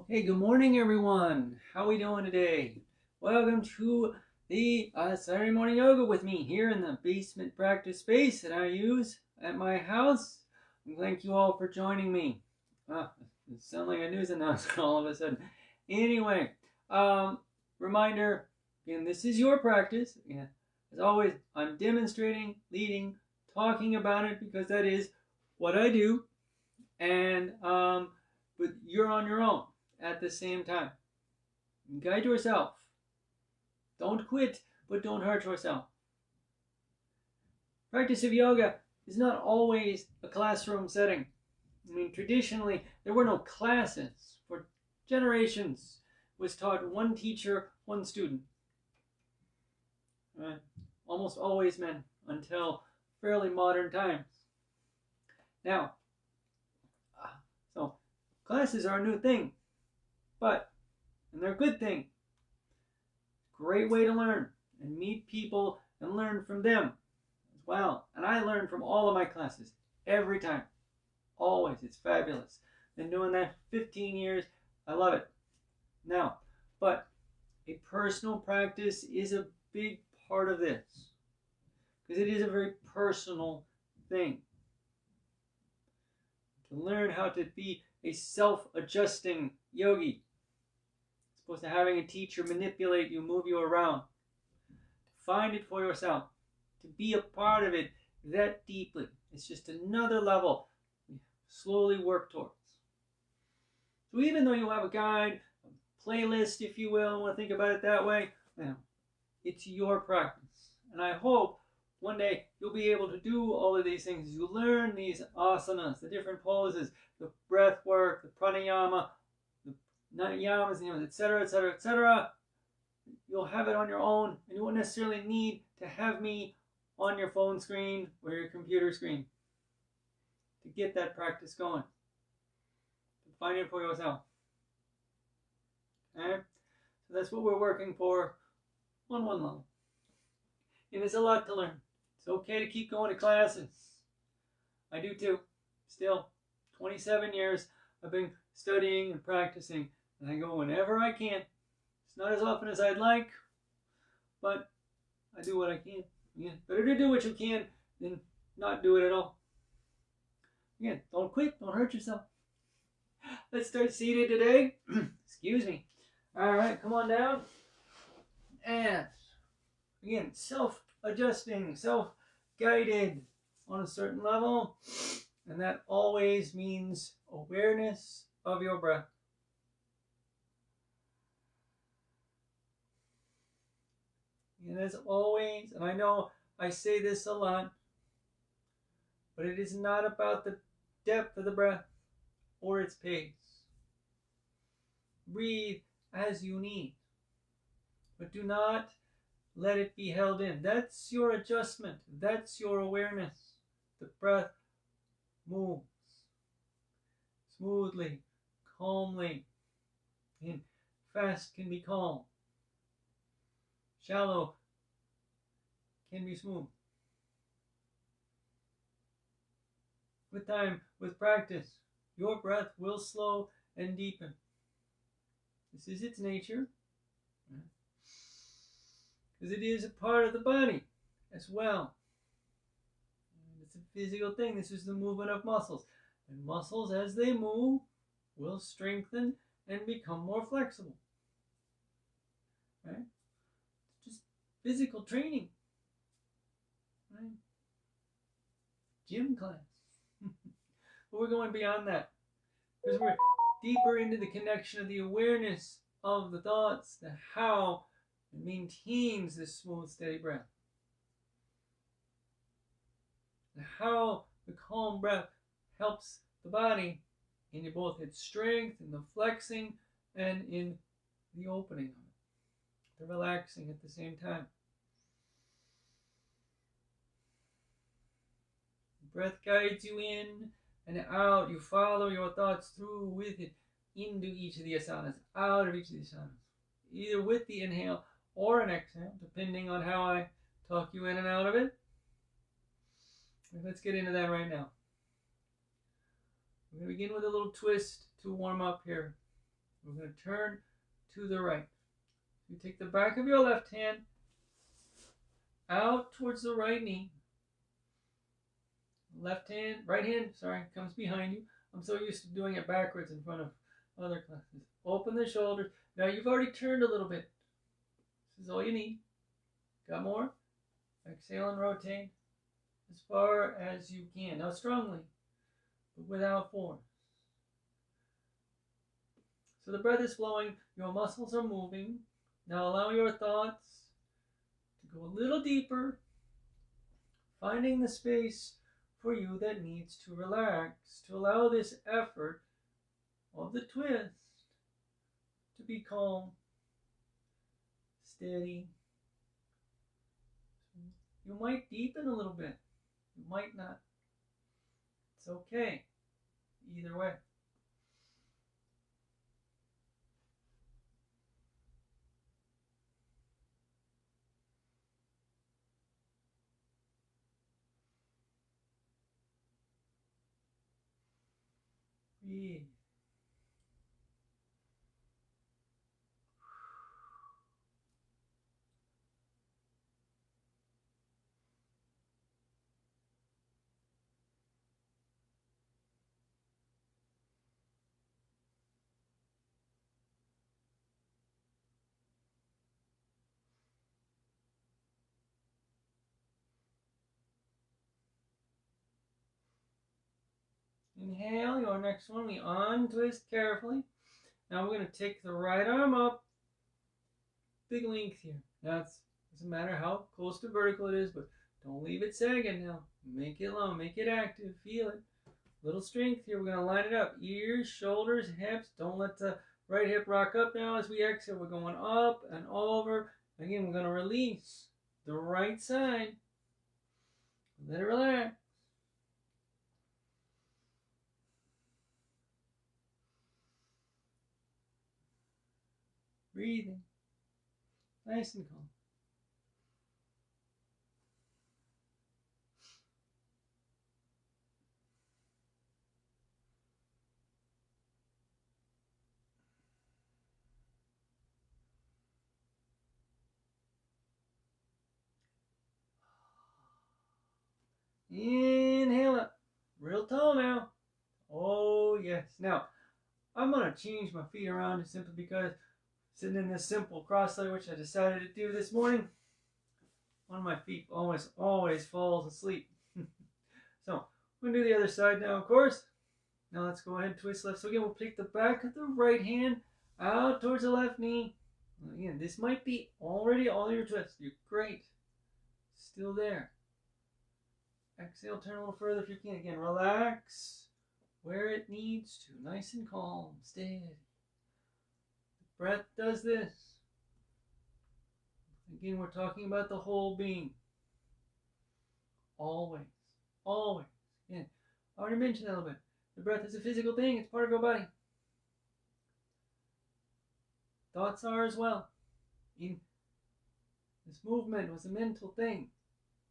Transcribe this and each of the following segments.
Okay, good morning everyone. How are we doing today? Welcome to the Saturday morning yoga with me here in the basement practice space that I use at my house. And thank you all for joining me. It sounds like a news announcement all of a sudden. Anyway, reminder, again, this is your practice. Yeah, as always, I'm demonstrating, leading, talking about it because that is what I do. And but you're on your own at the same time. Guide yourself. Don't quit, but don't hurt yourself. Practice of yoga is not always a classroom setting. I mean, traditionally, there were no classes. For generations, it was taught one teacher, one student. Almost always men until fairly modern times. Now, so classes are a new thing, and they're a good thing. Great way to learn and meet people and learn from them as well. And I learn from all of my classes every time. Always. It's fabulous. Been doing that 15 years. I love it. Now, but a personal practice is a big part of this because it is a very personal thing. To learn how to be a self-adjusting yogi. As opposed to having a teacher manipulate you, move you around. To find it for yourself. To be a part of it that deeply. It's just another level we slowly work towards. So even though you have a guide, a playlist, if you will, want to think about it that way, it's your practice. And I hope one day you'll be able to do all of these things. You learn these asanas, the different poses, the breath work, the pranayama, the yamas, etc., etc., etc. You'll have it on your own, and you won't necessarily need to have me on your phone screen or your computer screen to get that practice going. To find it for yourself. Okay? So that's what we're working for on one level. And it's a lot to learn. It's okay to keep going to classes. I do too. Still, 27 years I've been studying and practicing, and I go whenever I can. It's not as often as I'd like, but I do what I can. Again, better to do what you can than not do it at all. Again, don't quit, don't hurt yourself. Let's start seated today. Excuse me. All right, come on down. And again, self-adjusting, self-guided on a certain level. And that always means awareness of your breath. And as always, and I know I say this a lot, but it is not about the depth of the breath or its pace. Breathe as you need, but do not let it be held in. That's your adjustment. That's your awareness. The breath moves smoothly, calmly, and fast can be calm. Shallow can be smooth. With time, with practice, your breath will slow and deepen. This is its nature. Because it is a part of the body as well. It's a physical thing. This is the movement of muscles. And muscles, as they move, will strengthen and become more flexible. Right? It's just physical training. Right? Gym class. But we're going beyond that. Because we're deeper into the connection of the awareness of the thoughts, the how it maintains this smooth, steady breath. And how the calm breath helps the body in both its strength, in the flexing, and in the opening of it. The relaxing at the same time. The breath guides you in and out. You follow your thoughts through with it into each of the asanas, out of each of the asanas. Either with the inhale or an exhale, depending on how I talk you in and out of it. Let's get into that right now. We're going to begin with a little twist to warm up here. We're going to turn to the right. You take the back of your left hand out towards the right knee. Right hand, comes behind you. I'm so used to doing it backwards in front of other classes. Open the shoulders. Now you've already turned a little bit. This is all you need. Got more? Exhale and rotate as far as you can. Now strongly, but without force. So the breath is flowing, your muscles are moving. Now allow your thoughts to go a little deeper, finding the space for you that needs to relax, to allow this effort of the twist to be calm, steady. You might deepen a little bit. You might not. It's okay. Either way. Breathe. Inhale, your next one, we untwist carefully. Now we're going to take the right arm up. Big length here. Now it doesn't matter how close to vertical it is, but don't leave it sagging now. Make it long, make it active, feel it. Little strength here, we're going to line it up. Ears, shoulders, hips. Don't let the right hip rock up now as we exhale. We're going up and over. Again, we're going to release the right side. Let it relax. Breathing. Nice and calm. Inhale up. Real tall now. Oh, yes. Now, I'm going to change my feet around just simply because sitting in this simple cross leg, which I decided to do this morning, one of my feet always falls asleep. So, we're going to do the other side now, of course. Now let's go ahead and twist left. So again, we'll take the back of the right hand out towards the left knee. Again, this might be already all your twists. You're great. Still there. Exhale, turn a little further if you can. Again, relax where it needs to. Nice and calm, steady. The breath does this. Again, we're talking about the whole being. Always. Always. Again, I already mentioned that a little bit. The breath is a physical thing. It's part of your body. Thoughts are as well. This movement was a mental thing.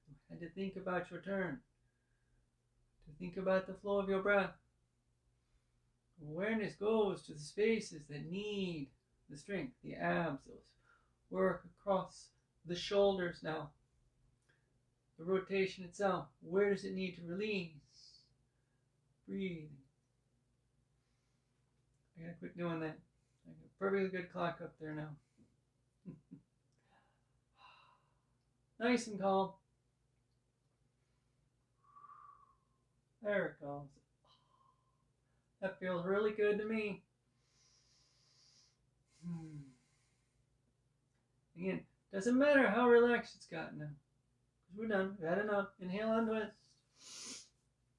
You had to think about your turn. To think about the flow of your breath. Awareness goes to the spaces that need the strength. The abs, those work across the shoulders now. The rotation itself. Where does it need to release? Breathing. I gotta quit doing that. I got a perfectly good clock up there now. Nice and calm. There it goes. That feels really good to me. Again, doesn't matter how relaxed it's gotten now. We're done. We've had enough. Inhale and twist.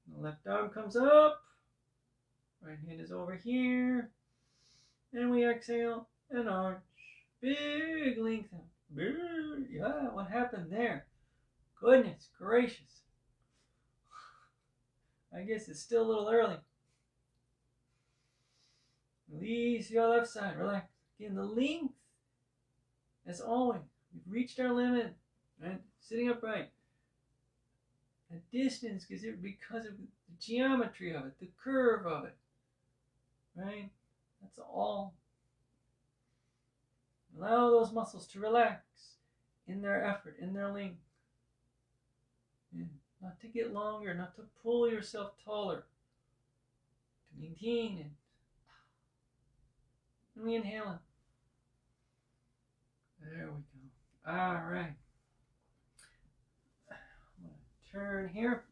The left arm comes up. Right hand is over here. And we exhale and arch. Big length out. Big. Yeah, what happened there? Goodness gracious. I guess it's still a little early. Release your left side. Relax. Again, the length. As always, we've reached our limit. Right? Sitting upright. A distance because of the geometry of it, the curve of it. Right? That's all. Allow those muscles to relax in their effort, in their length. And not to get longer, not to pull yourself taller. To maintain it. And we inhale it. There we go. All right. I'm going to turn here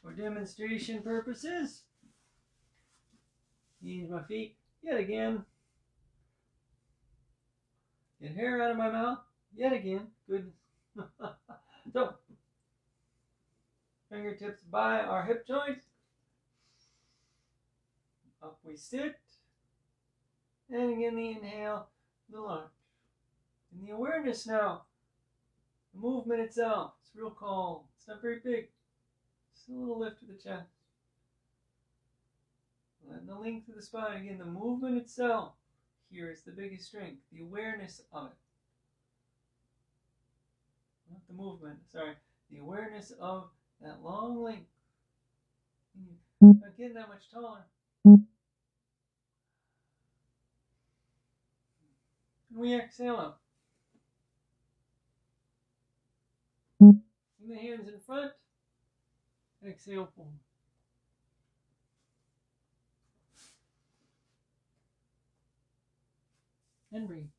for demonstration purposes. Use my feet yet again. Get hair out of my mouth yet again. Good. So, fingertips by our hip joints. Up we sit. And again, the inhale, the lunge. And the awareness now. The movement itself. It's real calm. It's not very big. Just a little lift of the chest. And the length of the spine. Again, the movement itself here is the biggest strength. The awareness of it. Not the movement, sorry. The awareness of that long length. Not getting that much taller. And we exhale out. And the hands in front. Exhale forward. And breathe.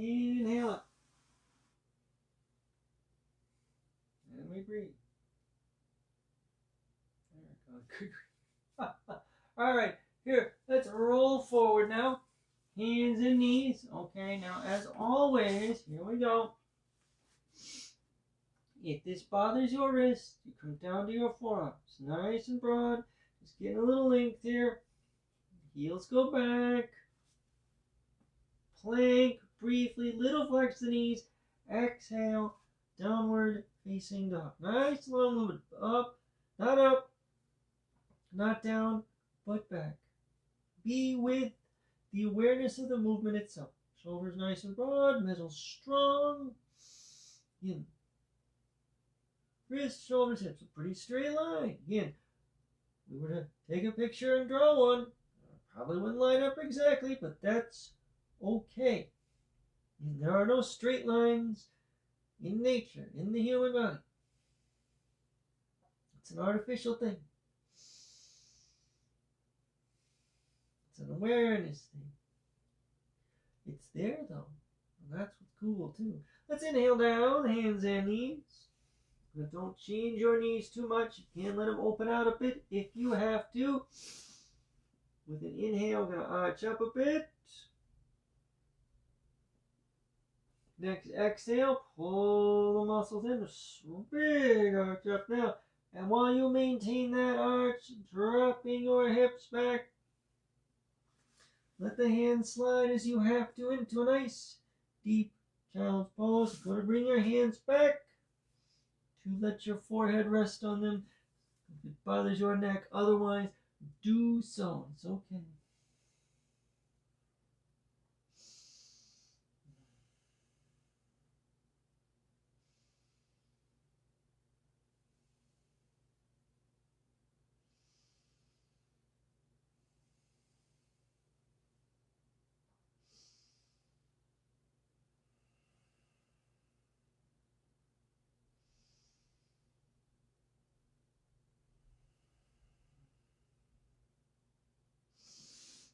Inhale it. And we breathe. There we go. All right, here, let's roll forward now. Hands and knees. Okay, now as always, here we go. If this bothers your wrist, you come down to your forearms. Nice and broad. Just getting a little length here. Heels go back. Plank. Briefly, little flex the knees. Exhale. Downward facing dog. Nice long movement. Up. Not down, but back. Be with the awareness of the movement itself. Shoulders nice and broad. Middle strong. In. Wrist, shoulders, hips, a pretty straight line. Again, if we were to take a picture and draw one, probably wouldn't line up exactly, but that's okay. And there are no straight lines in nature, in the human body. It's an artificial thing. It's an awareness thing. It's there though, and that's what's cool too. Let's inhale down, hands and knees. But don't change your knees too much. You can let them open out a bit if you have to. With an inhale, going to arch up a bit. Next exhale, pull the muscles in. Big arch up now. And while you maintain that arch, dropping your hips back. Let the hands slide as you have to into a nice, deep child's pose. Go to bring your hands back. To let your forehead rest on them. If it bothers your neck, otherwise, do so. It's okay.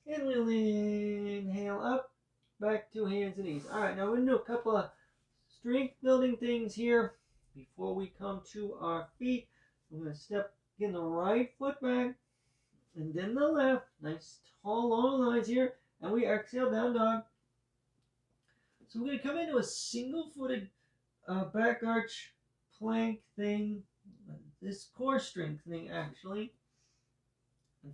And we'll inhale up, back to hands and knees. All right, now we're going to do a couple of strength building things here before we come to our feet. We're going to step in the right foot back and then the left. Nice tall long lines here. And we exhale down dog. So we're going to come into a single-footed back arch plank thing, this core strength thing actually, and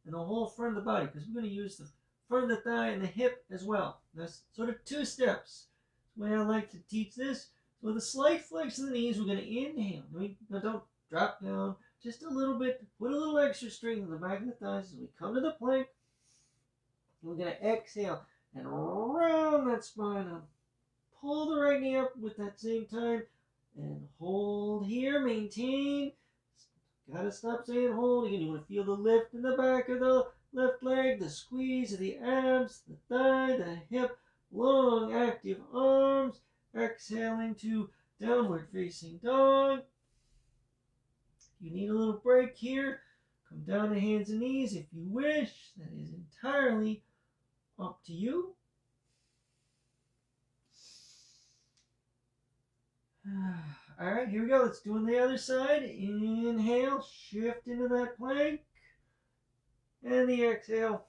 and the whole front of the body, because we're going to use the front of the thigh and the hip as well. That's sort of 2 steps. That's the way I like to teach this. So with a slight flex of the knees, we're going to inhale. Now don't drop down, just a little bit. Put a little extra strength in the back of the thighs as we come to the plank. And we're going to exhale and round that spine up. Pull the right knee up with that same time and hold here, maintain. Gotta stop saying hold. Again, you want to feel the lift in the back of the left leg, the squeeze of the abs, the thigh, the hip, long active arms. Exhaling to downward facing dog. You need a little break here. Come down to hands and knees if you wish. That is entirely up to you. All right, here we go. Let's do on the other side. Inhale, shift into that plank. And the exhale.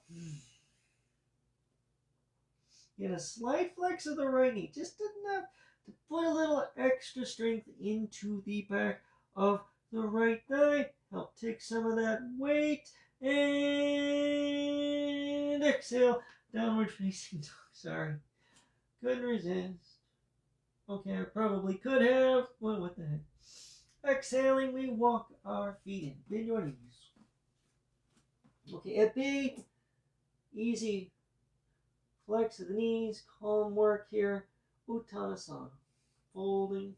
Get a slight flex of the right knee, just enough to put a little extra strength into the back of the right thigh. Help take some of that weight. And exhale, downward facing dog. Sorry. Couldn't resist. Okay, I probably could have. Well, what the heck. Exhaling, we walk our feet in. Bend your knees. Okay, a big, easy flex of the knees. Calm work here. Uttanasana. Folding.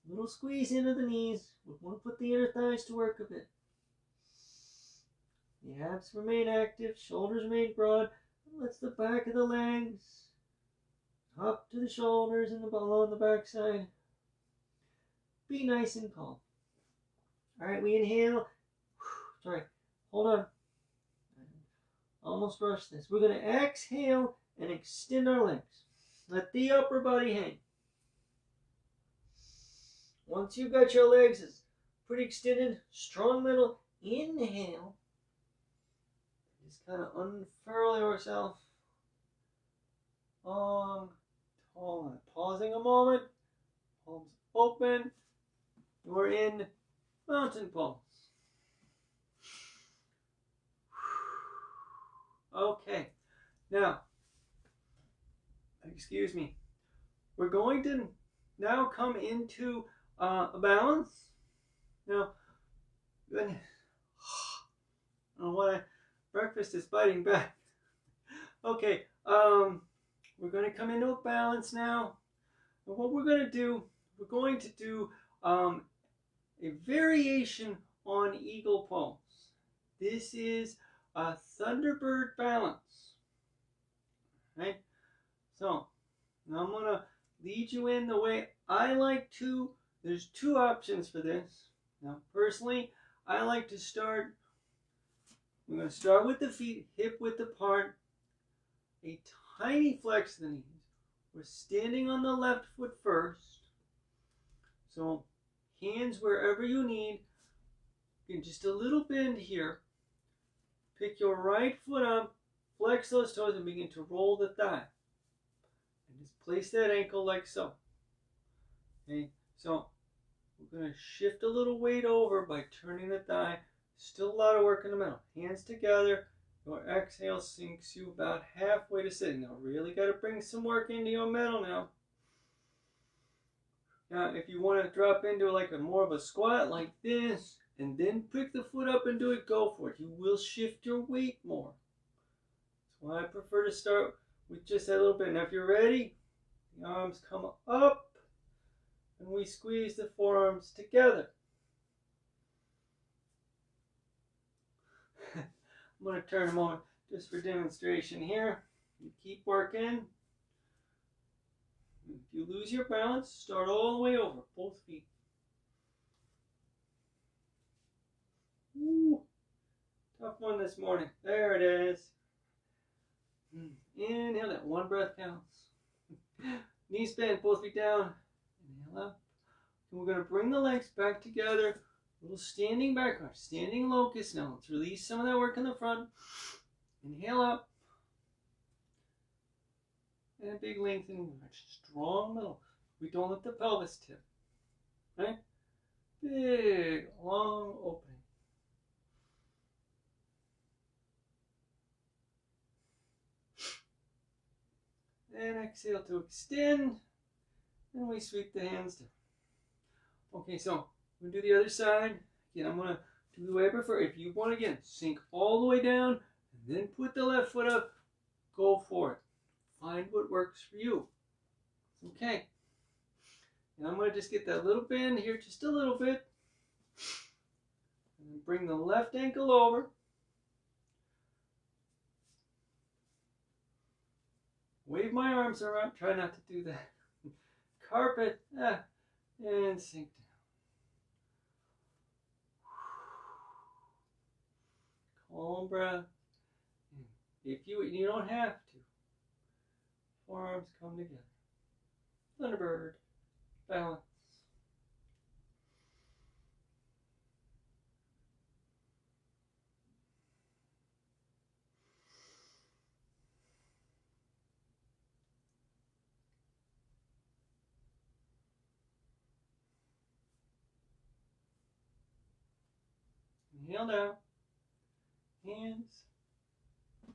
Little squeeze into the knees. We want to put the inner thighs to work a bit. The abs remain active. Shoulders remain broad. Let's the back of the legs up to the shoulders and along the backside. Be nice and calm. All right, we inhale. Sorry, hold on. Almost rushed this. We're going to exhale and extend our legs. Let the upper body hang. Once you've got your legs pretty extended, strong middle, inhale. Just kind of unfurl yourself. Long, tall. Pausing a moment. Palms open. We're in mountain pose. Okay. Now, excuse me. We're going to now come into a balance. Now, breakfast is biting back. Okay, we're going to come into a balance now. And what we're going to do a variation on eagle pose. This is a Thunderbird balance. Right? So, now I'm going to lead you in the way I like to. There's 2 options for this. Now, personally, I like to start. I'm going to start with the feet hip width apart. A tiny flex of the knees. We're standing on the left foot first. So, hands wherever you need. Again, just a little bend here. Pick your right foot up, flex those toes, and begin to roll the thigh. And just place that ankle like so. Okay, so we're going to shift a little weight over by turning the thigh. Still a lot of work in the middle. Hands together. Your exhale sinks you about halfway to sitting. Now, really got to bring some work into your middle now. Now, if you want to drop into like more of a squat like this, and then pick the foot up and do it, go for it. You will shift your weight more. That's why I prefer to start with just that little bit. Now, if you're ready, the arms come up, and we squeeze the forearms together. I'm going to turn them on just for demonstration here. You keep working. If you lose your balance, start all the way over, both feet. Ooh, tough one this morning. There it is. Inhale, that 1 breath counts. Knees bent, both feet down. Inhale up. And we're going to bring the legs back together. A little standing back arch, standing locust now. Let's release some of that work in the front. Inhale up. and a big lengthening, strong middle. We don't let the pelvis tip, right? Big, long opening. And exhale to extend, and we sweep the hands down. Okay, so we're going to do the other side. Again, I'm going to do the way I prefer. If you want, again, sink all the way down, and then put the left foot up, go for it. Find what works for you. Okay. And I'm going to just get that little bend here, just a little bit. And then bring the left ankle over. Wave my arms around. Try not to do that. Carpet. And sink down. Calm breath. If you don't have to. Forearms come together. Thunderbird. Balance. Inhale down. Hands.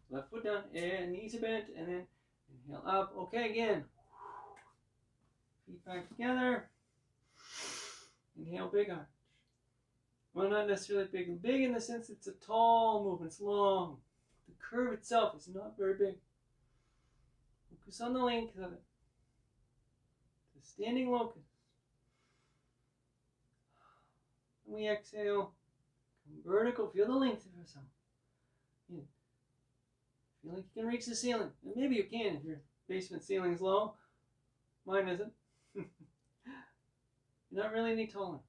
Left foot down. And knees are bent. And then inhale up. Okay, again. Feet back together. Inhale, big arch. Well, not necessarily big. Big in the sense it's a tall movement. It's long. The curve itself is not very big. Focus on the length of it. The standing locus. And we exhale. Come vertical. Feel the length of yourself. Yeah. Feel like you can reach the ceiling. And maybe you can if your basement ceiling is low. Mine isn't. You're not really any taller.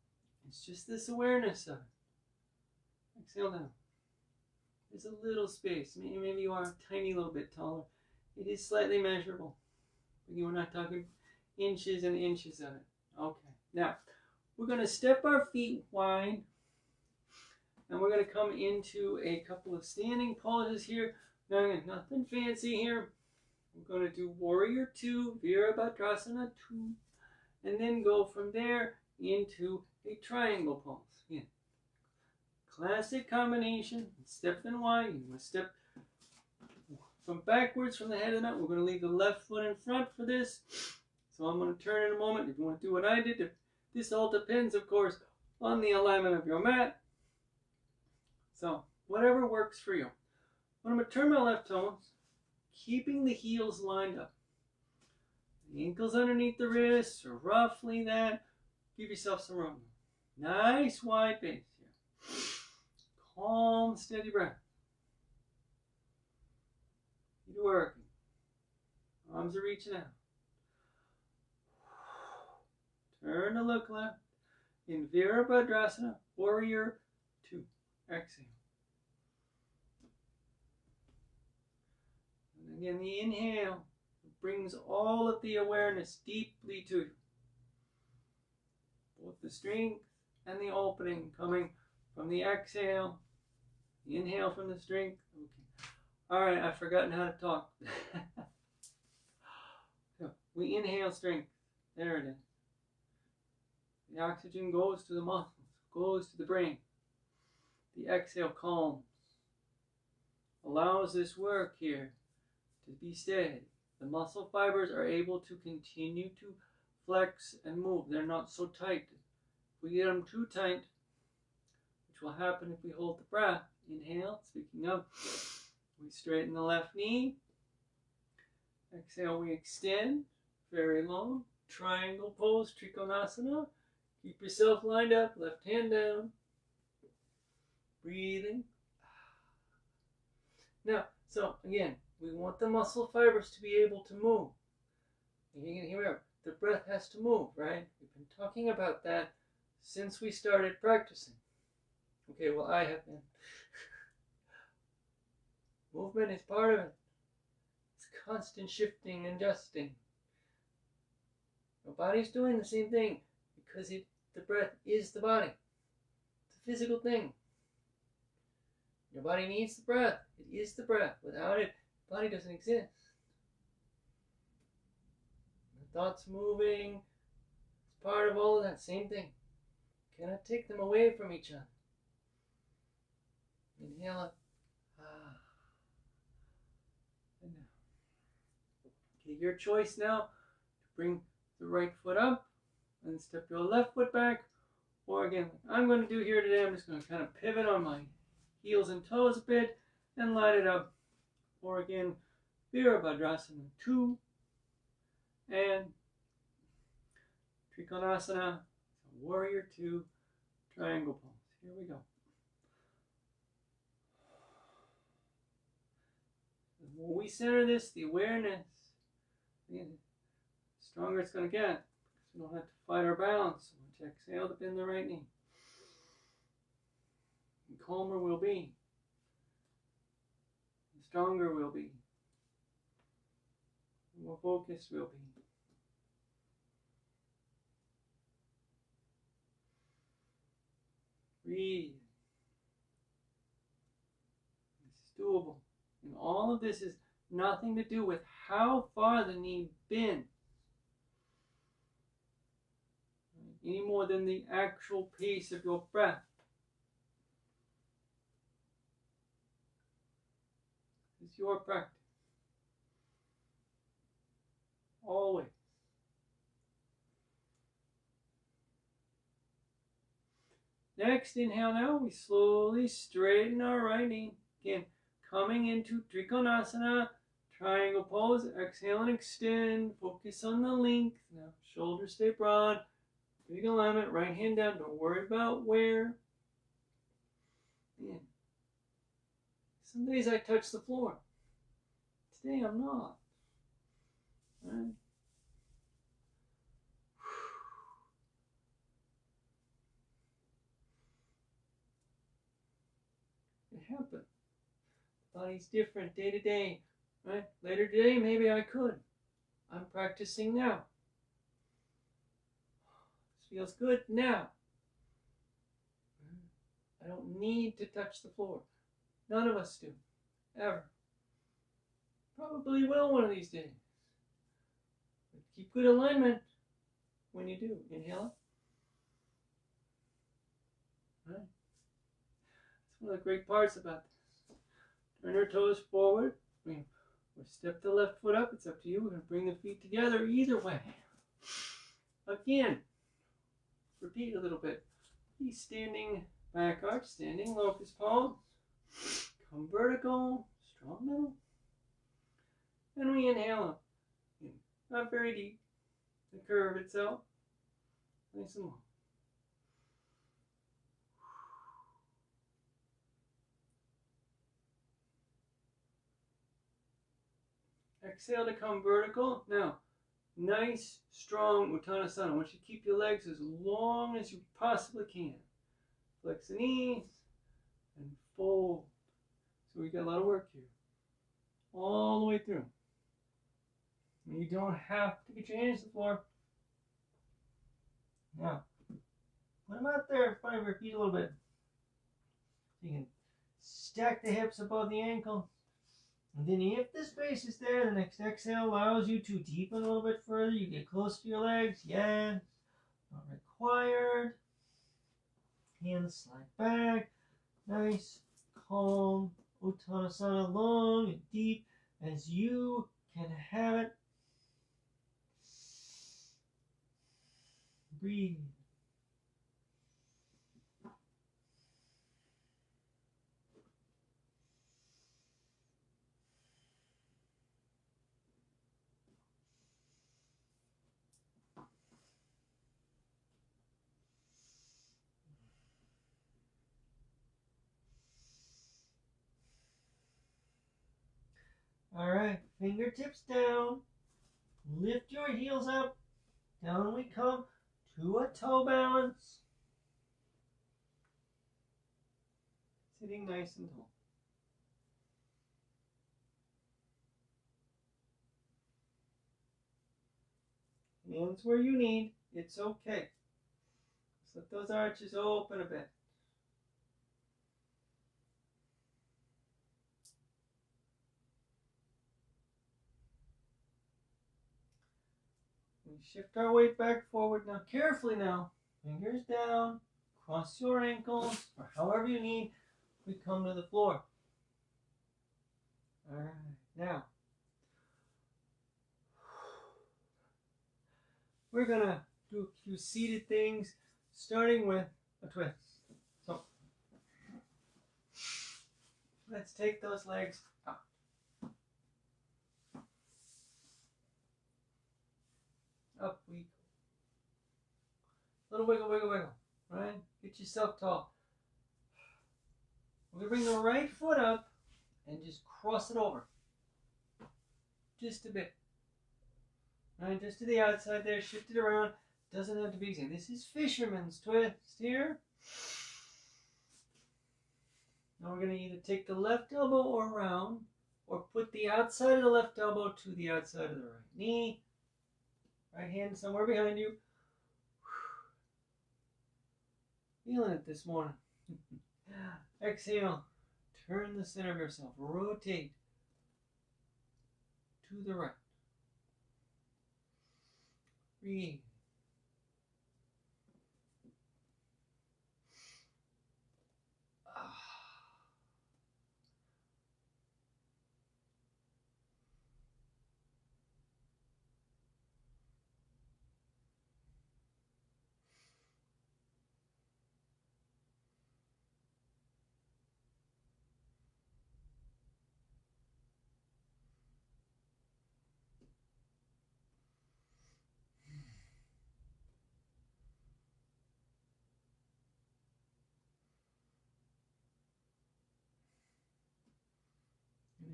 It's just this awareness of it. Exhale down. There's a little space. Maybe you are a tiny little bit taller. It is slightly measurable. But we're not talking inches and inches of it. Okay. Now, we're going to step our feet wide. And we're going to come into a couple of standing poses here. Now, again, nothing fancy here. We're going to do Warrior 2, Virabhadrasana 2. And then go from there into a triangle pose. Yeah. Classic combination. Step and wide. You must step from backwards from the head of the mat. We're going to leave the left foot in front for this. So I'm going to turn in a moment. If you want to do what I did, this all depends, of course, on the alignment of your mat. So whatever works for you. I'm going to turn my left toes, keeping the heels lined up. The ankles underneath the wrists, or roughly that. Give yourself some room. Nice wide base here. Calm, steady breath. Feet are working. Arms are reaching out. Turn to look left. In Virabhadrasana, Warrior 2. Exhale. And again, the inhale brings all of the awareness deeply to you. Both the strength and the opening coming from the exhale. The inhale from the strength. Okay. All right, I've forgotten how to talk. So we inhale strength. There it is. The oxygen goes to the muscles, goes to the brain. The exhale calms. Allows this work here to be steady. The muscle fibers are able to continue to flex and move. They're not so tight. If we get them too tight, which will happen if we hold the breath. Inhale, speaking of, we straighten the left knee. Exhale, we extend, very long. Triangle pose, Trikonasana. Keep yourself lined up, left hand down. Breathing. Now, so again, we want the muscle fibers to be able to move. And here, the breath has to move, right? We've been talking about that since we started practicing. Okay, well, I have been. Movement is part of it. It's constant shifting and adjusting. Your body's doing the same thing because the breath is the body. It's a physical thing. Your body needs the breath. It is the breath. Without it, the body doesn't exist. thoughts moving. It's part of all of that same thing. Cannot take them away from each other. Inhale it. And now. Okay, your choice now to bring the right foot up and step your left foot back. Or again, like I'm going to do here today, I'm just going to kind of pivot on my heels and toes a bit and line it up. Or again, Virabhadrasana 2 and Trikonasana, Warrior 2, Triangle Pose. Here we go. When we center this, the awareness, the stronger it's going to get. Because we don't have to fight our balance. Once you exhale to bend the right knee, the calmer we'll be. The stronger we'll be. The more focused we'll be. Breathe. This is doable. And all of this is nothing to do with how far the knee bends. Any more than the actual pace of your breath. It's your practice. Always. Next, inhale now. We slowly straighten our right knee. Again, coming into Trikonasana, triangle pose. Exhale and extend. Focus on the length. Now, shoulders stay broad. Big alignment. Right hand down. Don't worry about where. Man. Some days I touch the floor. Today I'm not. Right? It happens. The body's different day to day. Right? Later today, maybe I could. I'm practicing now. This feels good now. I don't need to touch the floor. None of us do. Ever. Probably will one of these days. But keep good alignment when you do. Inhale. Right. That's one of the great parts about this. Turn your toes forward. Or step the left foot up. It's up to you. We're going to bring the feet together either way. Again, repeat a little bit. He's standing back arch, standing locust pose. Come vertical, strong middle. And we inhale up. Not very deep. The curve itself. Nice and long. Exhale to come vertical. Now, nice, strong Uttanasana. I want you to keep your legs as long as you possibly can. Flex the knees and fold. So we got a lot of work here. All the way through. You don't have to get your hands to the floor. Now, put them out there in front of your feet a little bit. So you can stack the hips above the ankle. And then if the space is there, the next exhale allows you to deepen a little bit further. You get close to your legs. Yes. Not required. Hands slide back. Nice, calm Uttanasana, long and deep as you can have it. Breathe. All right, fingertips down. Lift your heels up. Down we come to a toe balance. Sitting nice and tall. Hands where you need. It's okay. Just let those arches open a bit. we shift our weight back forward. Now carefully now, fingers down, cross your ankles, or however you need. We come to the floor. All right, now we're gonna do a few seated things, starting with a twist. So let's take those legs up. Up we go. Little wiggle, wiggle, wiggle. Right? Get yourself tall. We're going to bring the right foot up and just cross it over. Just a bit. Right? Just to the outside there. Shift it around. Doesn't have to be easy. This is fisherman's twist here. Now we're going to either take the left elbow around or put the outside of the left elbow to the outside of the right knee. Right hand somewhere behind you. Feeling it this morning. Exhale. Turn the center of yourself. Rotate to the right. Breathe.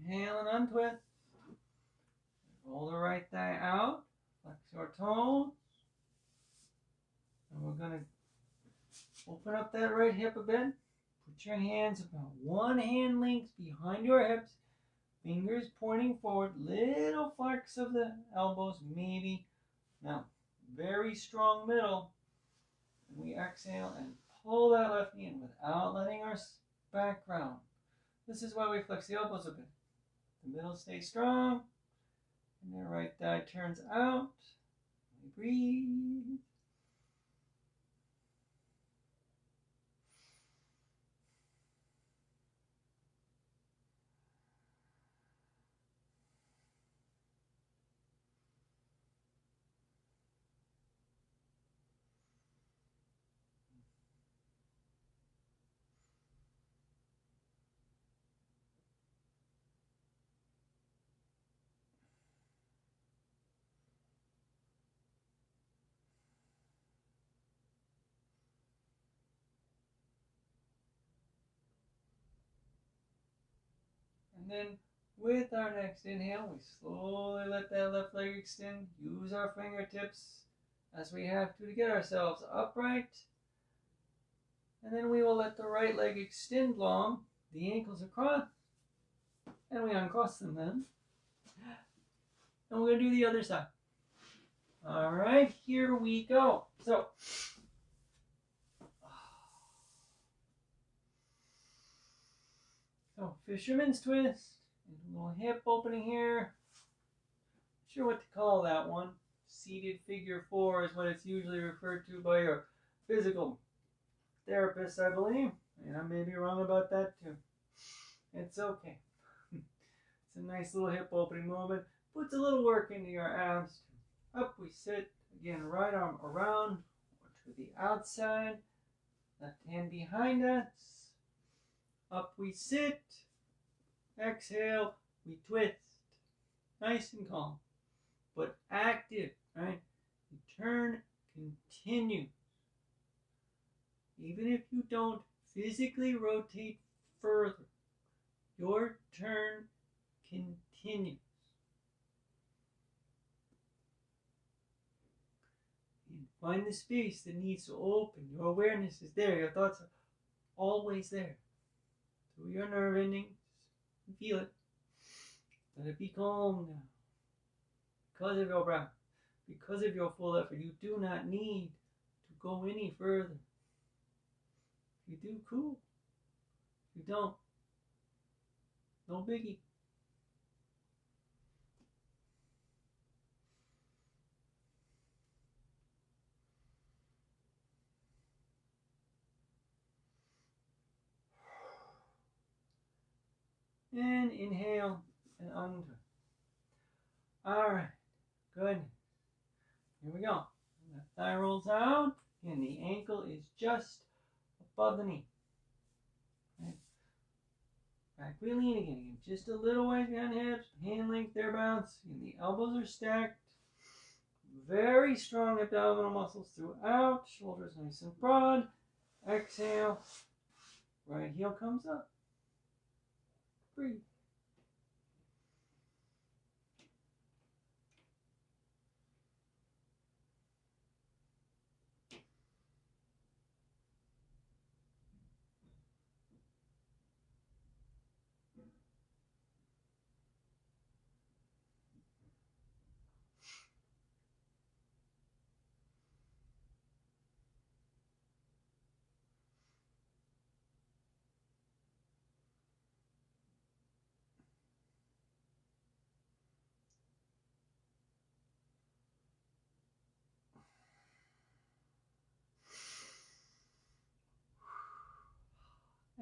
Inhale and untwist. Roll the right thigh out. Flex your toes. And we're going to open up that right hip a bit. Put your hands about 1 hand length behind your hips. Fingers pointing forward. Little flex of the elbows, maybe. Now, very strong middle. And we exhale and pull that left knee in without letting our back round. This is why we flex the elbows a bit. The middle stays strong. And the right thigh turns out. We breathe. And then with our next inhale, we slowly let that left leg extend. Use our fingertips as we have to get ourselves upright. And then we will let the right leg extend long, the ankles across, and we uncross them then. And we're going to do the other side. All right, here we go. So fisherman's twist, a little hip opening here. Not sure what to call that one. Seated figure 4 is what it's usually referred to by your physical therapist, I believe. And I may be wrong about that too. It's okay. It's a nice little hip opening movement. Puts a little work into your abs. Up we sit. Again, right arm around or to the outside. Left hand behind us. Up we sit. Exhale. We twist. Nice and calm. But active, right? You turn, continue. Even if you don't physically rotate further, your turn continues. And find the space that needs to open. Your awareness is there. Your thoughts are always there. Through your nerve endings, you feel it. Let it be calm now. Because of your breath, because of your full effort, you do not need to go any further. If you do, cool. If you don't, no biggie. And inhale and under. All right, good. Here we go. The thigh rolls out, and the ankle is just above the knee. Right. Back we lean again. Just a little way behind hips, hand length thereabouts, and the elbows are stacked. Very strong abdominal muscles throughout. Shoulders nice and broad. Exhale. Right heel comes up. Breathe.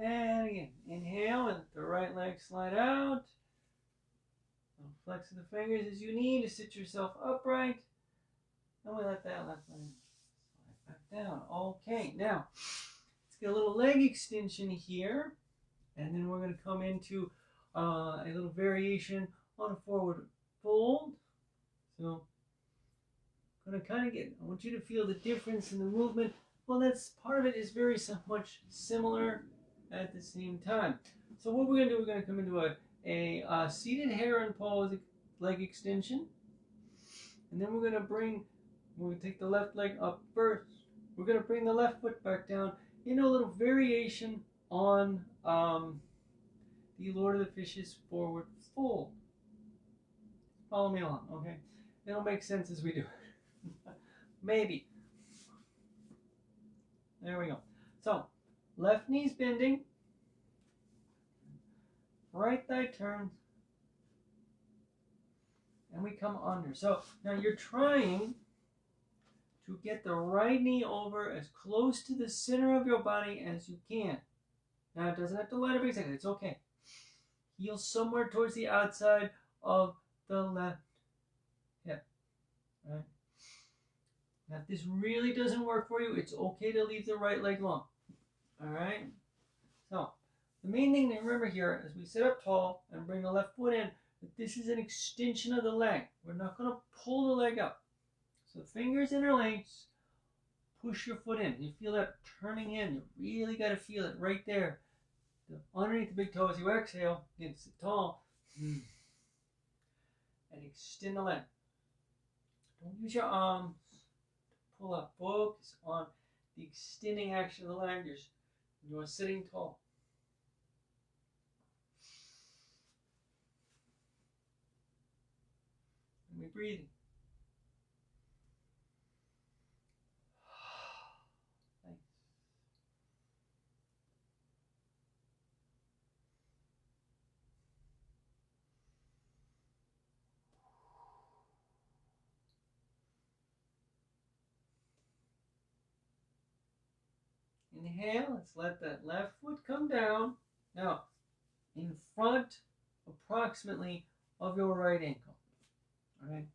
And again, inhale and let the right leg slide out. Flex the fingers as you need to sit yourself upright. And we let that left leg slide back down. Okay, now let's get a little leg extension here. And then we're going to come into a little variation on a forward fold. So I'm going to kind of I want you to feel the difference in the movement. Well, that's part of it is very much similar at the same time. So what we're going to do, we're going to come into a seated heron pose, leg extension. And then we're going to take the left leg up first. We're going to bring the left foot back down into a little variation on the Lord of the Fishes forward fold. Follow me along, okay? It'll make sense as we do it. Maybe. There we go. So, left knee's bending. Right thigh turns. And we come under. So, now you're trying to get the right knee over as close to the center of your body as you can. Now, it doesn't have to line up exactly. It's okay. Heel somewhere towards the outside of the left hip. Right? Now, if this really doesn't work for you, it's okay to leave the right leg long. All right? So, the main thing to remember here as we sit up tall and bring the left foot in, that this is an extension of the leg. We're not going to pull the leg up. So, fingers interlace, push your foot in. You feel that turning in. You really got to feel it right there. Underneath the big toe as you exhale, against the tall. And extend the leg. Don't use your arms to pull up. Focus on the extending action of the leg. You're sitting tall. And we breathe. Inhale, let's let that left foot come down. Now, in front approximately of your right ankle. Alright?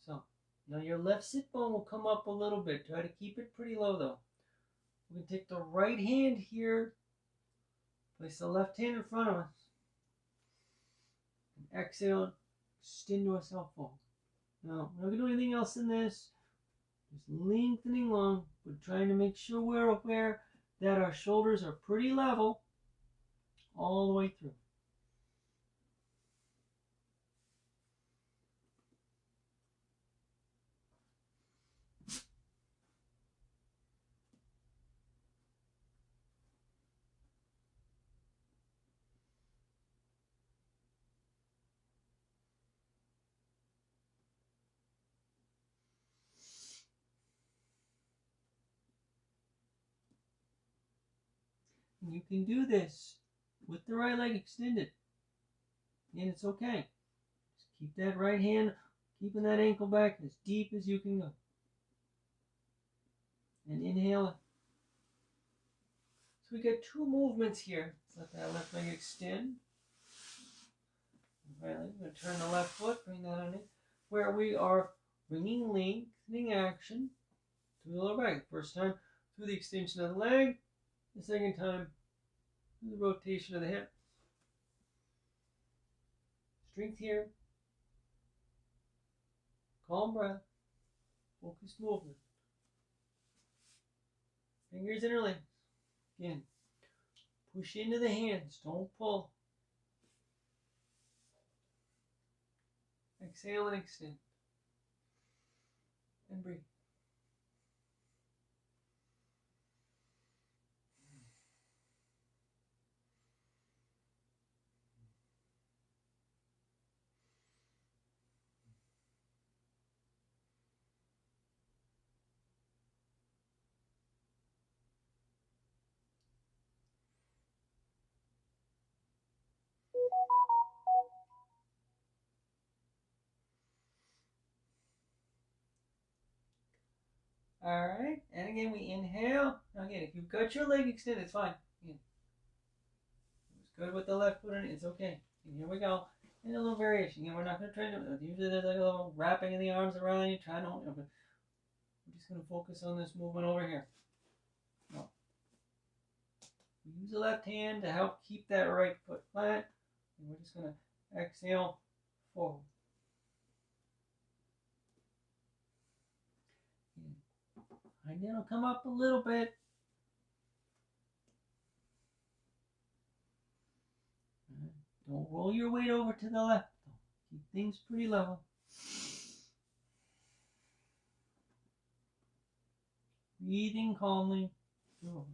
So, now your left sit bone will come up a little bit. Try to keep it pretty low though. We're going to take the right hand here, place the left hand in front of us, and exhale, extend yourself forward. Now, we're not going to do anything else in this. Just lengthening long, but trying to make sure we're aware that our shoulders are pretty level all the way through. And you can do this with the right leg extended. And it's okay. Just keep that right hand, keeping that ankle back as deep as you can go. And inhale. So we got two movements here. Let's let that left leg extend. Finally, we're going to turn the left foot, bring that on in, where we are bringing lengthening action to the lower back. First time through the extension of the leg, the second time through the rotation of the hip. Strength here. Calm breath. Focused movement. Fingers interlace. Again, push into the hands. Don't pull. Exhale and extend. And breathe. Alright, and again we inhale. Now again, if you've got your leg extended, it's fine. Again, it was good with the left foot in it, it's okay. And here we go. And a little variation. Again, we're not going to try to, usually there's like a little wrapping of the arms around you, trying to, but we're just going to focus on this movement over here. No. We use the left hand to help keep that right foot flat. And we're just going to exhale forward. And then it'll come up a little bit. Don't roll your weight over to the left. Keep things pretty level. Breathing calmly through.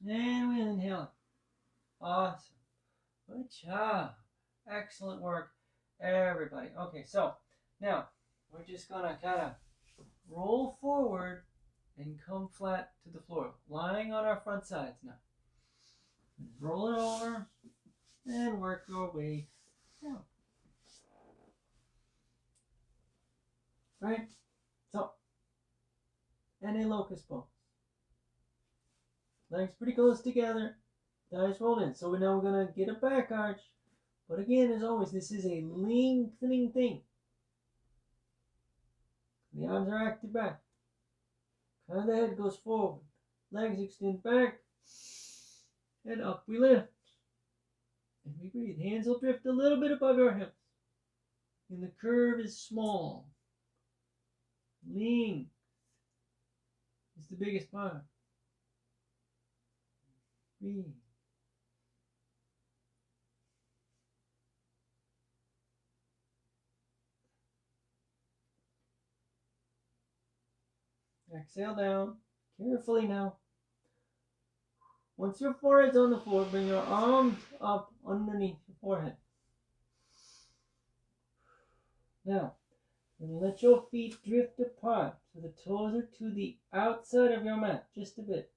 And we inhale. Awesome. Good job. Excellent work, everybody. Okay, so now we're just going to kind of roll forward and come flat to the floor, lying on our front sides now. Roll it over and work your way down. Right? So, and a locust pose. Legs pretty close together. Thighs rolled in. So now we're going to get a back arch. But again, as always, this is a lengthening thing. The arms are acted back. Kind of the head goes forward. Legs extend back. And up we lift. And we breathe. Hands will drift a little bit above your hips. And the curve is small. Length is the biggest part. Breathe. Exhale down. Carefully now. Once your forehead's on the floor, bring your arms up underneath your forehead. Now, and let your feet drift apart so the toes are to the outside of your mat, just a bit.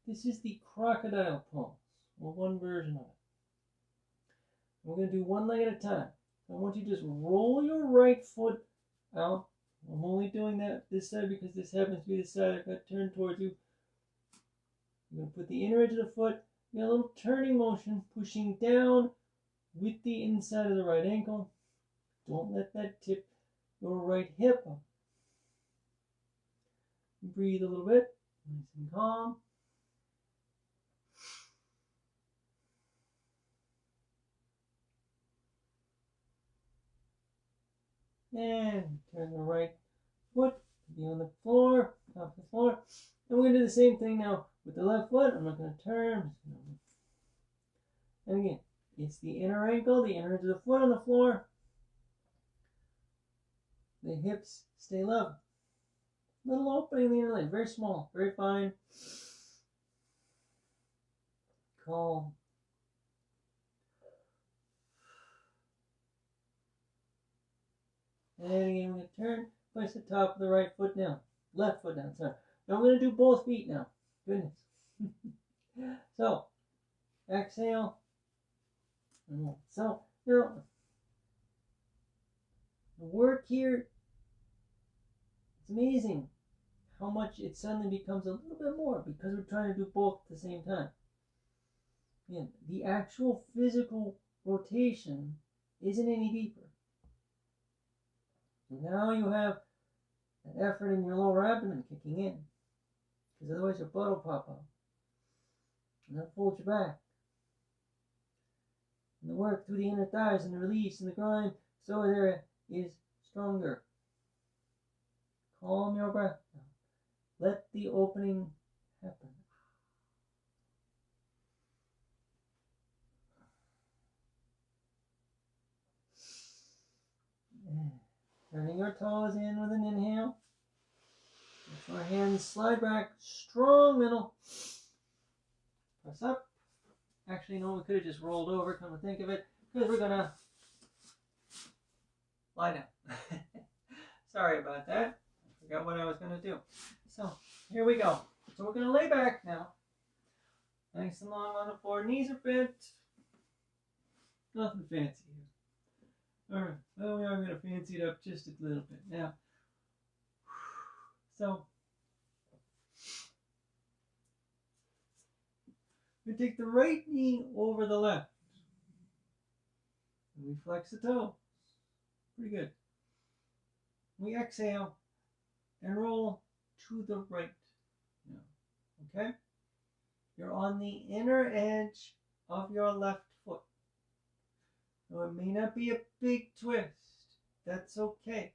This is the crocodile pose, or one version of it. We're going to do one leg at a time. I want you to just roll your right foot out. I'm only doing that this side because this happens to be the side I've got turned towards you. You're going to put the inner edge of the foot, you got a little turning motion, pushing down with the inside of the right ankle. Don't let that tip your right hip up. Breathe a little bit, nice and calm. And turn the right foot to be on the floor, top of the floor. And we're going to do the same thing now with the left foot. I'm not going to turn. And again, it's the inner ankle, the inner edge of the foot on the floor. The hips stay level. Little opening in the inner leg, very small, very fine. Calm. And again, we're going to turn, place the top of the right foot down. Left foot down, sorry. Now we're going to do both feet now. Goodness. So, Exhale. So now the work here, it's amazing how much it suddenly becomes a little bit more because we're trying to do both at the same time. And the actual physical rotation isn't any deeper. Now you have an effort in your lower abdomen kicking in, because otherwise your butt will pop out. And that folds your back. And the work through the inner thighs and the release and the grind, so there is stronger. Calm your breath down. Let the opening happen. Turning your toes in with an inhale. Let our hands slide back. Strong middle. Press up. Actually, no, we could have just rolled over, come to think of it, because we're going to lie down. Sorry about that. I forgot what I was going to do. So, here we go. So we're going to lay back now. Nice and long on the floor. Knees are bent. Nothing fancy here. Alright, well, we are going to fancy it up just a little bit. Now, so, we take the right knee over the left. And we flex the toe. Pretty good. We exhale and roll to the right. Now, okay? You're on the inner edge of your left foot. Now, it may not be a big twist. That's okay.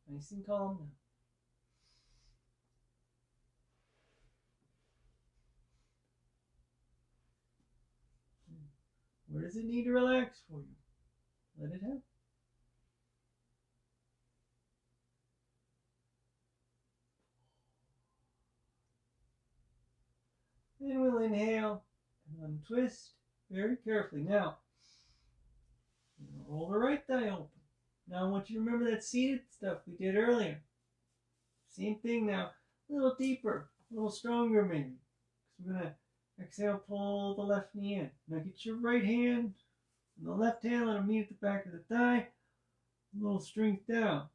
Nice and calm now. Where does it need to relax for you? Let it happen. Then we'll inhale and untwist very carefully. Now, roll the right thigh open. Now I want you to remember that seated stuff we did earlier. Same thing now, a little deeper, a little stronger maybe. So we're going to exhale, pull the left knee in. Now get your right hand and the left hand, let it meet at the back of the thigh. A little strength down.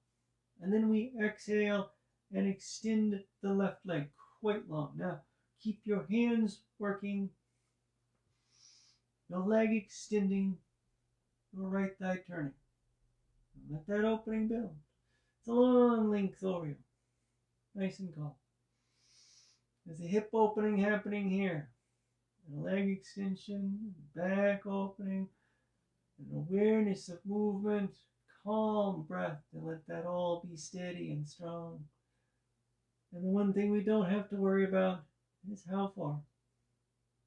And then we exhale and extend the left leg quite long. Now keep your hands working, your leg extending, your right thigh turning. Let that opening build. It's a long length over you. Nice and calm. There's a hip opening happening here. And a leg extension, back opening, and awareness of movement, calm breath, and let that all be steady and strong. And the one thing we don't have to worry about is how far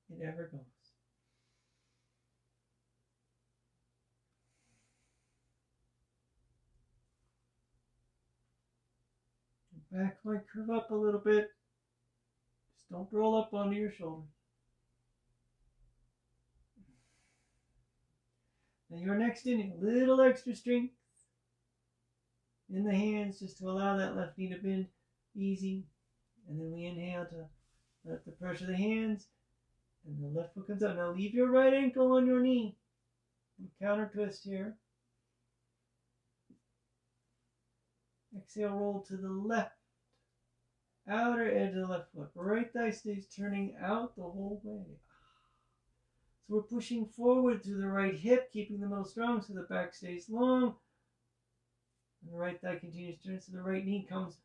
it ever goes. Your back might curve up a little bit. Just don't roll up onto your shoulders. Now your next inning, a little extra strength in the hands just to allow that left knee to bend easy. And then we inhale to let the pressure of the hands and the left foot comes out. Now leave your right ankle on your knee. Counter twist here. Exhale, roll to the left. Outer edge of the left foot. Right thigh stays turning out the whole way. So we're pushing forward through the right hip, keeping the middle strong so the back stays long. And the right thigh continues to turn so the right knee comes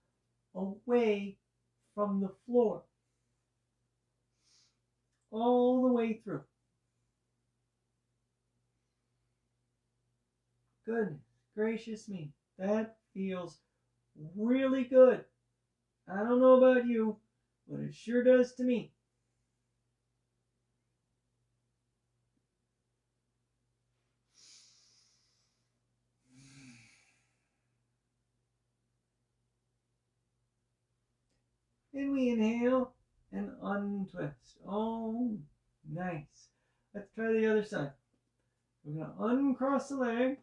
away from the floor. All the way through. Goodness gracious me. That feels really good. I don't know about you, but it sure does to me. And we inhale and untwist. Oh, nice. Let's try the other side. We're going to uncross the legs.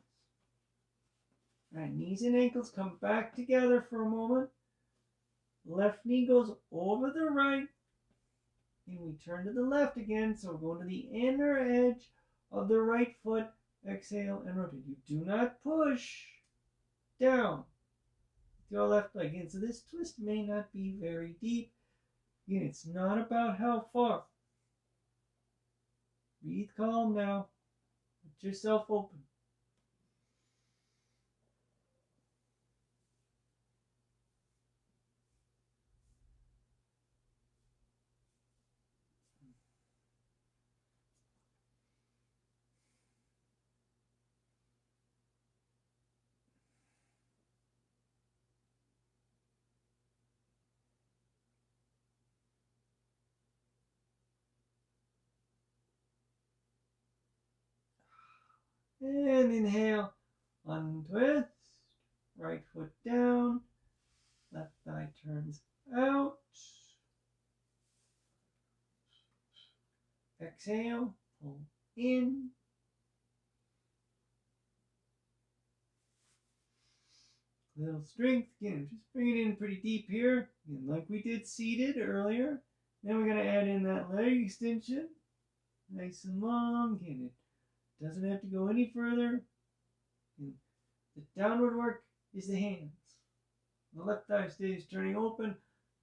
All right, knees and ankles come back together for a moment. Left knee goes over the right. And we turn to the left again, so we're going to the inner edge of the right foot. Exhale and rotate. You do not push down with your left leg. And so this twist may not be very deep. Again, it's not about how far. Breathe calm now. Let yourself open. And inhale, untwist, right foot down, left thigh turns out. Exhale, pull in. Little strength, again, just bring it in pretty deep here, again, like we did seated earlier. Now we're going to add in that leg extension, nice and long, again, it doesn't have to go any further. And the downward work is the hands. The left thigh stays turning open,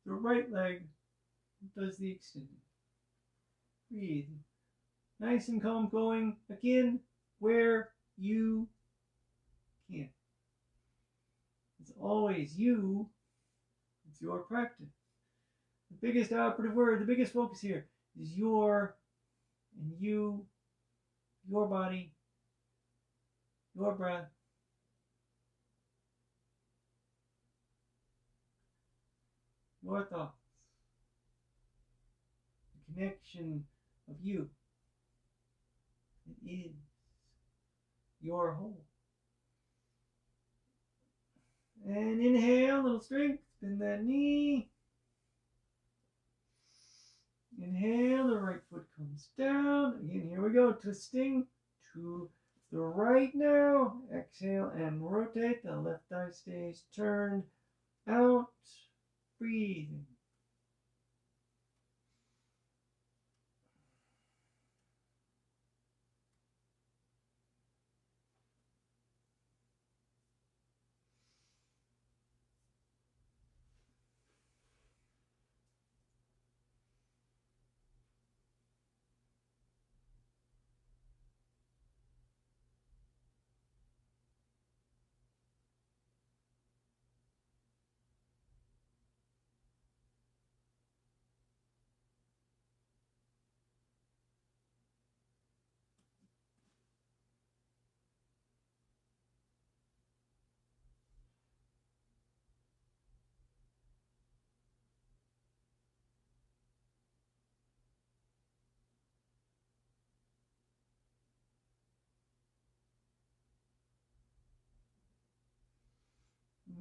the right leg does the extending. Breathe. Nice and calm going, again, where you can. It's always you. It's your practice. The biggest operative word, the biggest focus here is your and you, your body, your breath. Your thoughts. The connection of you. It is your whole. And inhale, little strength, bend that knee. Inhale, the right foot comes down. Again, here we go, twisting to the right now. Exhale and rotate. The left thigh stays turned out. Breathing.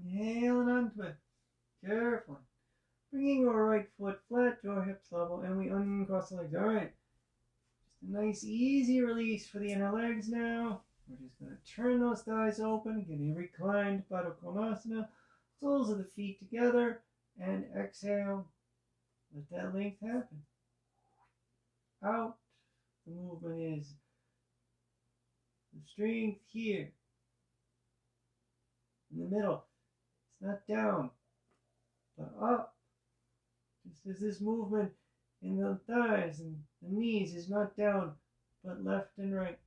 Inhale and untwist. Carefully. Bringing your right foot flat to our hips level, and we uncross the legs. All right. Just a nice, easy release for the inner legs now. We're just going to turn those thighs open, getting reclined Baddha Konasana. Soles of the feet together, and exhale. Let that length happen. Out. The movement is the strength here. In the middle. It's not down, but up. Just as this movement in the thighs and the knees is not down, but left and right.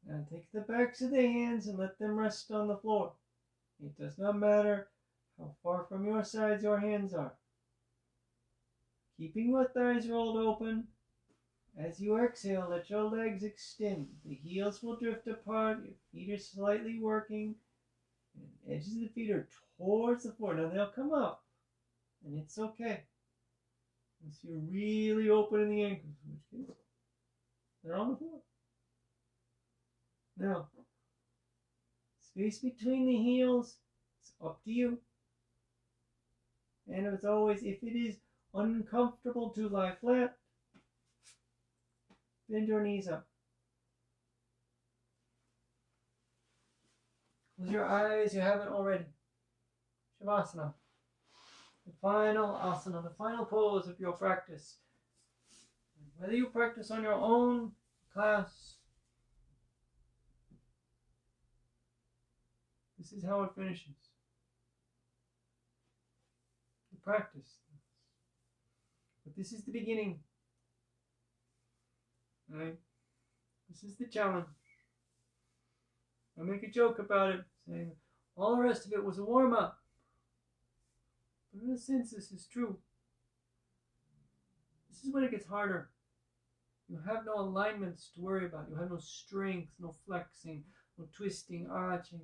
Now take the backs of the hands and let them rest on the floor. It does not matter how far from your sides your hands are. Keeping your thighs rolled open. As you exhale, let your legs extend. The heels will drift apart. Your feet are slightly working. And the edges of the feet are towards the floor. Now they'll come up. And it's okay. Once you're really open in the ankles, in which case they're on the floor. Now, Space between the heels, it's up to you. And as always, if it is uncomfortable to lie flat, bend your knees up. Close your eyes, you haven't already. Shavasana. The final asana, the final pose of your practice. Whether you practice on your own, class, this is how it finishes. The practice. But this is the beginning. Right? This is the challenge. I make a joke about it, saying all the rest of it was a warm-up. But in a sense, this is true. This is when it gets harder. You have no alignments to worry about. You have no strength, no flexing, no twisting, arching.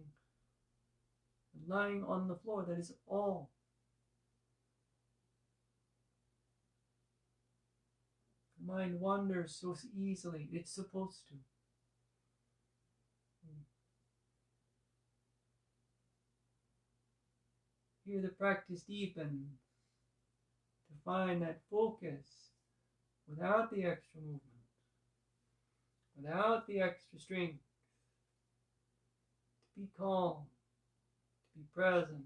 You're lying on the floor. That is all. The mind wanders so easily. It's supposed to. Here the practice deepens to find that focus without the extra movement, without the extra strength, to be calm, to be present.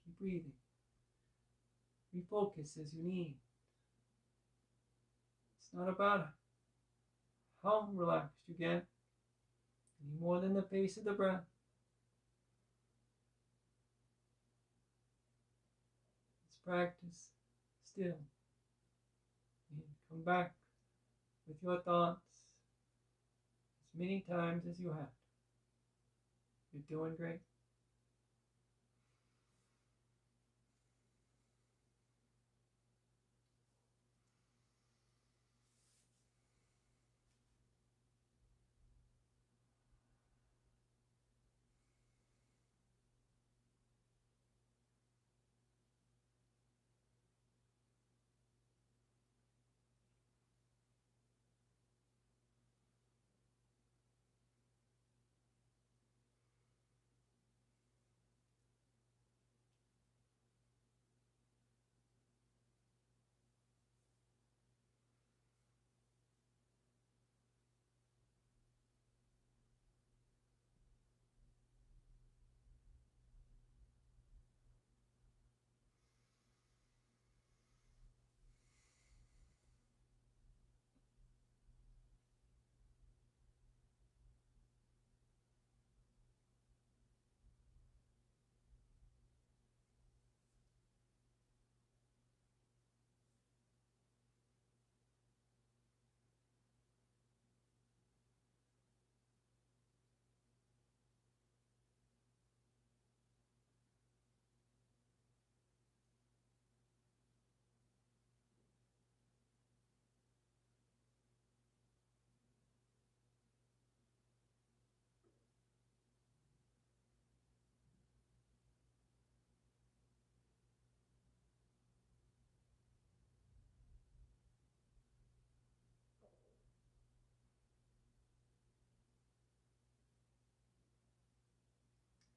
Keep breathing. Refocus as you need. It's not about how relaxed you get, any more than the pace of the breath. It's practice still. And come back with your thoughts as many times as you have. You're doing great.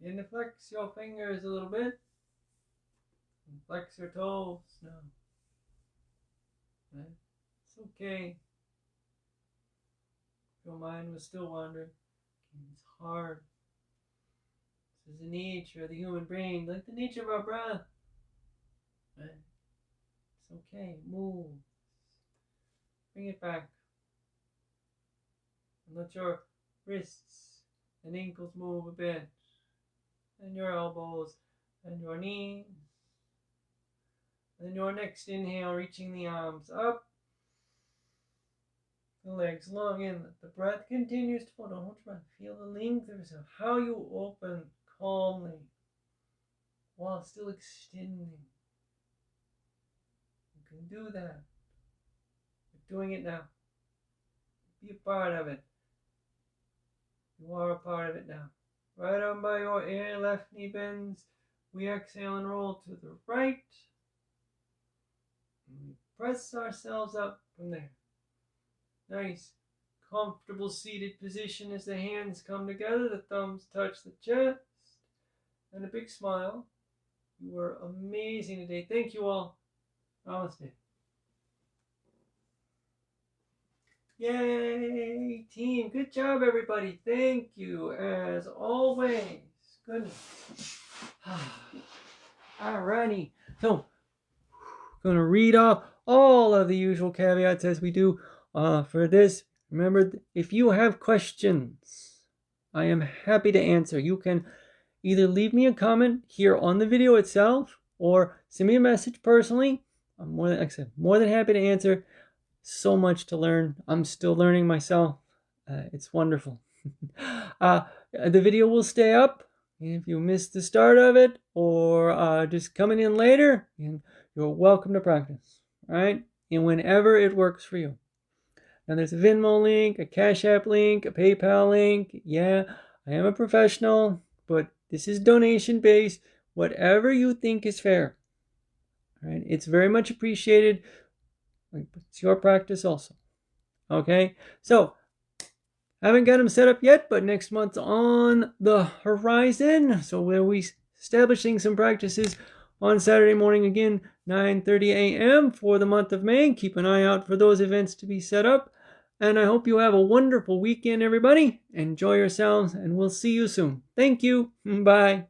And flex your fingers a little bit. And flex your toes now. Right? It's okay. If your mind was still wandering, it's hard. This is the nature of the human brain, like the nature of our breath. Right? It's okay. Move. Bring it back. And let your wrists and ankles move a bit. And your elbows and your knees. And then your next inhale, reaching the arms up. The legs long in. The breath continues to flow. Don't hold your breath. Feel the length of yourself. How you open calmly while still extending. You can do that. You're doing it now. Be a part of it. You are a part of it now. Right arm by your ear, left knee bends. We exhale and roll to the right. And we press ourselves up from there. Nice, comfortable seated position as the hands come together, the thumbs touch the chest, and a big smile. You were amazing today. Thank you all. Namaste. Yay, team. Good job, everybody. Thank you, as always. Goodness. Alrighty. So, going to read off all of the usual caveats as we do for this. Remember, if you have questions, I am happy to answer. You can either leave me a comment here on the video itself or send me a message personally. I'm more than happy to answer. So much to learn. I'm still learning myself. It's wonderful. The video will stay up. If you missed the start of it or just coming in later, you're welcome to practice. All right? And whenever it works for you. Now there's a Venmo link, a CashApp link, a PayPal link. Yeah, I am a professional, but this is donation based. Whatever you think is fair. All right? It's very much appreciated. It's your practice also. Okay? So, haven't got them set up yet, but next month's on the horizon. So we'll be establishing some practices on Saturday morning again, 9:30 a.m. for the month of May. Keep an eye out for those events to be set up. And I hope you have a wonderful weekend, everybody. Enjoy yourselves, and we'll see you soon. Thank you. Bye.